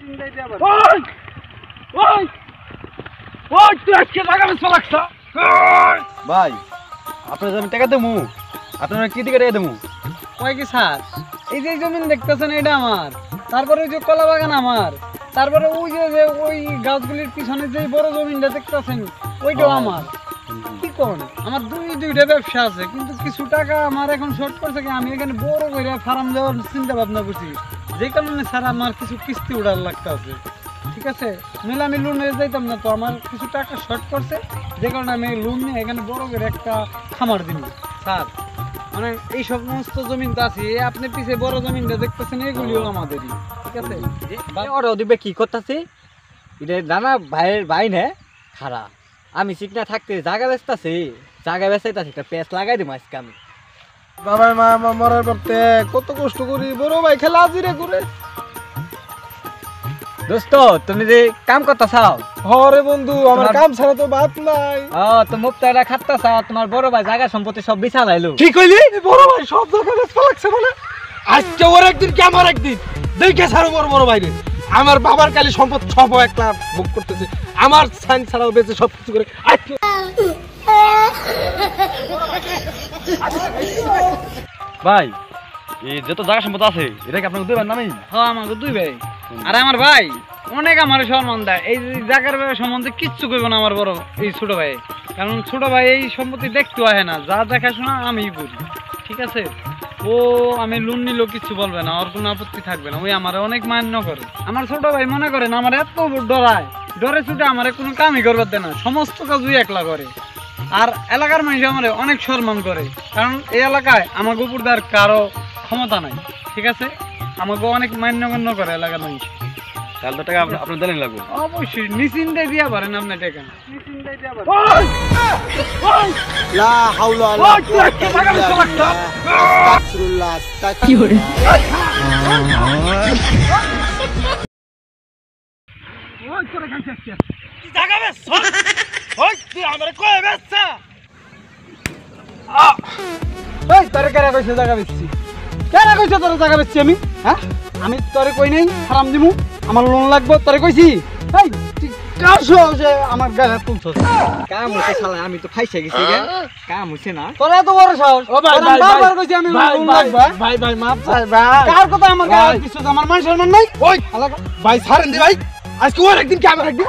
ওই ওই ওই তুই আজকে টাকা বেশ লাগছ ভাই আপনার জমি টাকা দেবো আপনার কি দিকে টাকা দেবো কয় কি স্যার এই যে জমিন দেখতেছেন এটা আমার তারপরে ওই যে কলা বাগান আমার তারপরে ওই যে ওই গাছগুলির পিছনে যে বড় জমিনটা দেখতেছেন ওইটাও আমার কি কোন আমার দুইটা ব্যবসা আছে কিন্তু কিছু টাকা আমার এখন শর্ট পড়ছে কি আমি এখানে বড় করে ফার্ম দেওয়ার চিন্তা ভাবনা করছি যে কারণে স্যার আমার কিছু কিস্তি উঠার লাগতে আছে ঠিক আছে নইলে আমি লোন নিয়ে যাইতাম না তো আমার কিছু টাকা শর্ট পড়ছে যে কারণে আমি লোন নিয়ে এখানে বড় করে একটা খামার দিব স্যার মানে এই সমস্ত জমিন তো আছে আপনি পিছে বড় জমিনটা দেখতেছেন এগুলিও আমাদেরই ঠিক আছে ওরা দিবে কি করতেছে এটা জানা ভাইয়ের ভাই নে খারাপ আমি চিকনা থাকতে জায়গা বেচতেছি জায়গা বেচাইতেছি একটা পেঁচ লাগাই দিব আজকে আমি বাবার মা মরার পরতে কত কষ্ট করি বড় ভাই খেলা আজিরে করে দোস্ত তুমি যে কাম করতে চাও হরে বন্ধু আমার কাম ছাড়া তো ভাত নাই তো মুক্তাটা খাটতে চাও তোমার বড় ভাই জায়গা সম্পত্তি সব বিছা লাইলো কি কইলি বড় ভাই সব জায়গা বেচতে লাগছে মানে আজকে ওর একদিন কি আমার একদিন দেখে ছাড়ো বড় ভাই রে আমার বাবার কালি সম্পদ সব একলা বুক করতেছে আমার সাইন ছাড়াও বেঁচে সব কিছু করে ভাই এই যত জায়গা সম্পদ আছে এটা কি আপনাকে দুই ভাই নামেই হ্যাঁ আমাকে দুই ভাই আর আমার ভাই অনেক আমার সম্মান দেয় এই জায়গার সম্বন্ধে কিচ্ছু করবো না আমার বড় এই ছোট ভাই কারণ ছোট ভাই এই সম্পত্তি দেখতে হয় না যা দেখাশোনা আমিই করি ঠিক আছে ও আমি লোন নিলেও কিচ্ছু বলবে না ওর কোনো আপত্তি থাকবে না ওই আমার অনেক মান্য করে আমার ছোট ভাই মনে করেন আমার এত ডরায় ডরে ছুটে আমার কোনো কামই করবার দেয় না সমস্ত কাজ ওই একলা করে আর এলাকার মানুষ আমার অনেক সম্মান করে কারণ এই এলাকায় আমাকে উপর দেওয়ার কারো ক্ষমতা নাই ঠিক আছে আমাকে অনেক মান্যগণ্য করে এলাকার মানুষ তাহলে তো টাকা আপনার দিলেন লাগবে অবশ্যই নিশ্চিন্তে দিয়া পারেন আপনি টাকা নিশ্চিন্তে দিয়া পারেন লা হাওলা ওয়া লা কুওয়াতা ইল্লা বিল্লাহ আস্তাগফিরুল্লাহ কি হরে ওই করে খাইছিস কি জায়গা বেশ ওই তুই আমারে কই বেচছা এই তোরে কেন কইছে জায়গা বেচছি কেন কইছে তোর জায়গা বেচছি আমি হ্যাঁ আমি তোরে কই নাই হারাম দিমু আমার লোন লাগবে তোরে কইছি এই তুই কাশো যে আমার গায়ে তুলছস কাম হইছে শালা আমি তো খাইছে গেছি গে কাম হইছে না তোরা তো বড় সাহস ও ভাই ভাই বারবার কইছি আমি লোন লাগবে ভাই ভাই মাপ চাই ভাই কার কথা আমার গায়ে কিছু আমার মান সম্মান নাই ওই ভাই ছাড়েন দি ভাই আজকে ওর একদিন কি আমার একদিন